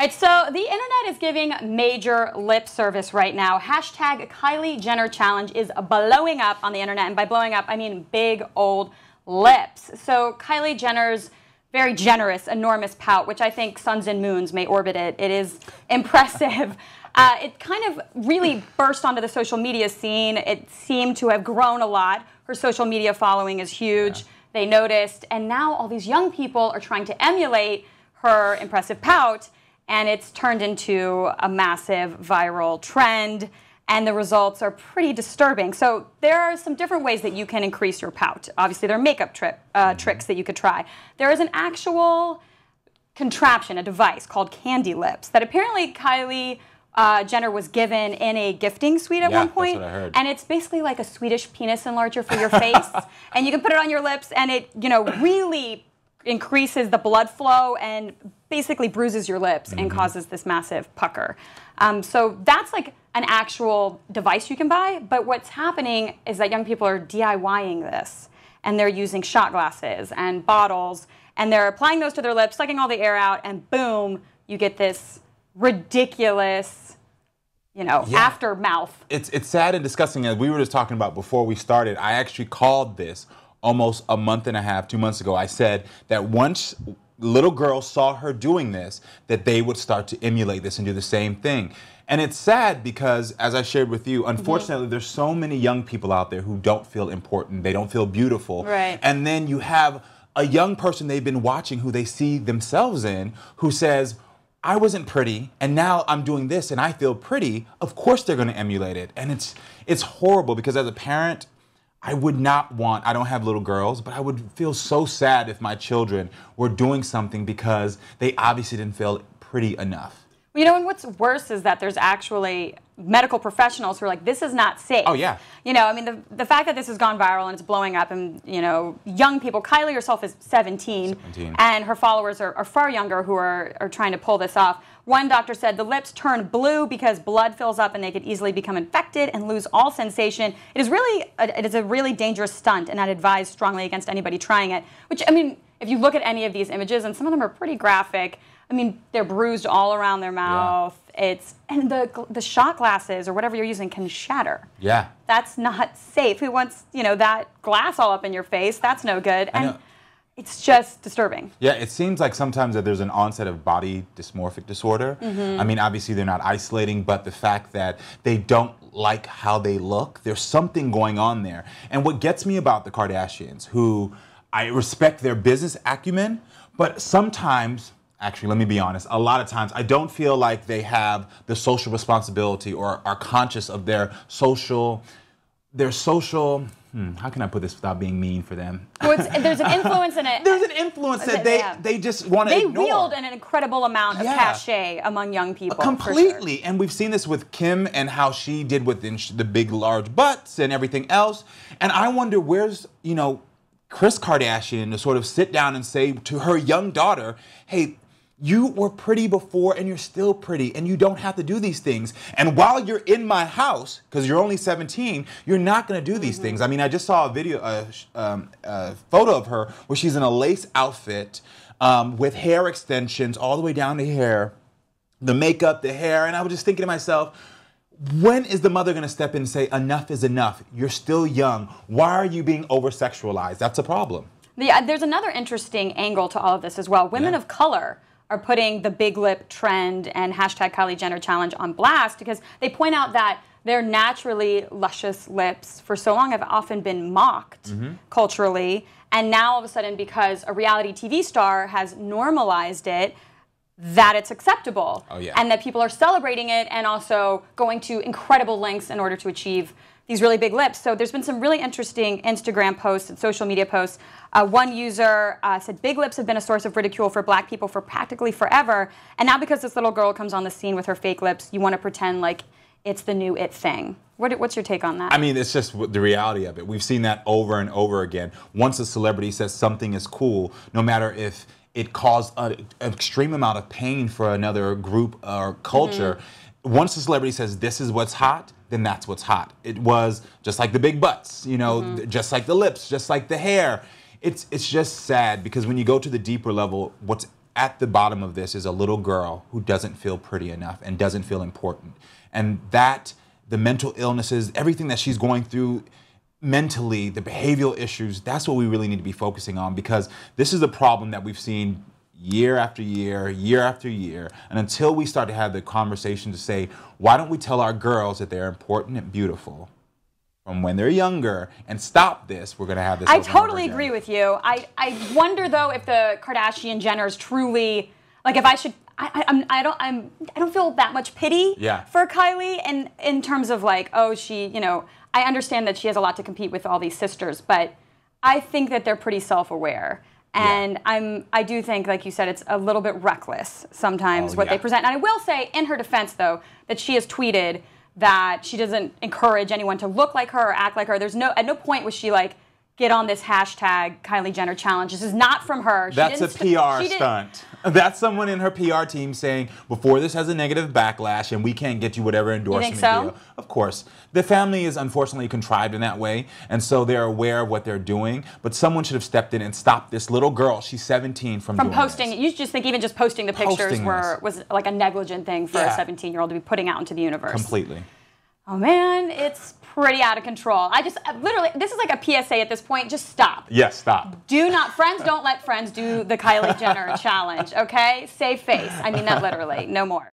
All right, so the internet is giving major lip service right now. Hashtag Kylie Jenner challenge is blowing up on the internet, and by blowing up, I mean big old lips. So Kylie Jenner's very generous, enormous pout, which I think suns and moons may orbit it. It is impressive. It kind of really burst onto the social media scene. It seemed to have grown a lot. Her social media following is huge. Yeah. They noticed, and now all these young people are trying to emulate her impressive pout, and it's turned into a massive viral trend, and the results are pretty disturbing. So there are some different ways that you can increase your pout. Obviously, there are makeup tricks that you could try. There is an actual contraption, a device called Candy Lips that apparently Kylie Jenner was given in a gifting suite at one point. That's what I heard. And it's basically like a Swedish penis enlarger for your face. And you can put it on your lips, and it, really increases the blood flow and basically bruises your lips and causes this massive pucker. So that's like an actual device you can buy, but what's happening is that young people are DIYing this, and they're using shot glasses and bottles, and they're applying those to their lips, sucking all the air out, and boom, you get this ridiculous, aftermouth. It's sad and disgusting. As we were just talking about before we started, I actually called this almost a month and a half, 2 months ago. I said that once little girls saw her doing this, that they would start to emulate this and do the same thing. And it's sad because, as I shared with you, unfortunately, there's so many young people out there who don't feel important. They don't feel beautiful. Right. And then you have a young person they've been watching who they see themselves in who says, I wasn't pretty, and now I'm doing this, and I feel pretty. Of course they're going to emulate it. And it's horrible because as a parent, I would not want, I don't have little girls, but I would feel so sad if my children were doing something because they obviously didn't feel pretty enough. And what's worse is that there's actually medical professionals who are like, this is not safe. Oh, yeah. The fact that this has gone viral and it's blowing up, and, young people, Kylie herself is 17. And her followers are far younger who are trying to pull this off. One doctor said the lips turn blue because blood fills up and they could easily become infected and lose all sensation. It is a really dangerous stunt, and I'd advise strongly against anybody trying it. Which, if you look at any of these images, and some of them are pretty graphic, they're bruised all around their mouth. Yeah. And the shot glasses or whatever you're using can shatter. Yeah. That's not safe. Who wants, that glass all up in your face? That's no good. And it's just disturbing. Yeah, it seems like sometimes that there's an onset of body dysmorphic disorder. Obviously they're not isolating, but the fact that they don't like how they look, there's something going on there. And what gets me about the Kardashians, who I respect their business acumen, but sometimes, actually, let me be honest, a lot of times I don't feel like they have the social responsibility or are conscious of their social, how can I put this without being mean for them? Well, there's an influence in it. There's an influence that they just want to ignore. They wield an incredible amount of cachet among young people. Completely. Sure. And we've seen this with Kim and how she did with the big, large butts and everything else. And I wonder where's, Kris Kardashian to sort of sit down and say to her young daughter, hey, you were pretty before and you're still pretty and you don't have to do these things. And while you're in my house, because you're only 17, you're not going to do these things. I just saw a photo of her where she's in a lace outfit with hair extensions all the way down to here, the makeup, the hair. And I was just thinking to myself, when is the mother going to step in and say, enough is enough? You're still young. Why are you being over-sexualized? That's a problem. There's another interesting angle to all of this as well. Women of color are putting the big lip trend and hashtag Kylie Jenner challenge on blast because they point out that their naturally luscious lips for so long have often been mocked culturally. And now all of a sudden, because a reality TV star has normalized it, that it's acceptable. Oh, yeah. And that people are celebrating it and also going to incredible lengths in order to achieve these really big lips. So there's been some really interesting Instagram posts and social media posts. One user said, big lips have been a source of ridicule for black people for practically forever. And now because this little girl comes on the scene with her fake lips, you want to pretend like it's the new it thing. What's your take on that? It's just the reality of it. We've seen that over and over again. Once a celebrity says something is cool, no matter if it caused an extreme amount of pain for another group or culture, once a celebrity says this is what's hot, then that's what's hot. It was just like the big butts, just like the lips, just like the hair. It's just sad because when you go to the deeper level, what's at the bottom of this is a little girl who doesn't feel pretty enough and doesn't feel important. And that, the mental illnesses, everything that she's going through mentally, the behavioral issues, that's what we really need to be focusing on, because this is a problem that we've seen year after year, year after year. And until we start to have the conversation to say, why don't we tell our girls that they're important and beautiful from when they're younger and stop this, we're going to have this. I totally agree with you. I wonder though if the Kardashian Jenners truly, like, if I should, I don't feel that much pity for Kylie, and in terms of like, oh, she, you know, I understand that she has a lot to compete with all these sisters, but I think that they're pretty self-aware. And I do think, like you said, it's a little bit reckless sometimes what they present. And I will say, in her defense, though, that she has tweeted that she doesn't encourage anyone to look like her or act like her. There's at no point was she like, get on this hashtag Kylie Jenner challenge. This is not from her. That's a PR stunt. That's someone in her PR team saying, before this has a negative backlash and we can't get you whatever endorsement deal. Of course. The family is unfortunately contrived in that way, and so they're aware of what they're doing, but someone should have stepped in and stopped this little girl, she's 17, from doing posting. This. You just think even just posting the pictures was like a negligent thing for a 17-year-old to be putting out into the universe. Completely. Oh man, it's pretty out of control. I just literally, this is like a PSA at this point. Just stop. Yes, stop. Do not, friends don't let friends do the Kylie Jenner challenge, okay? Save face. I mean that literally. No more.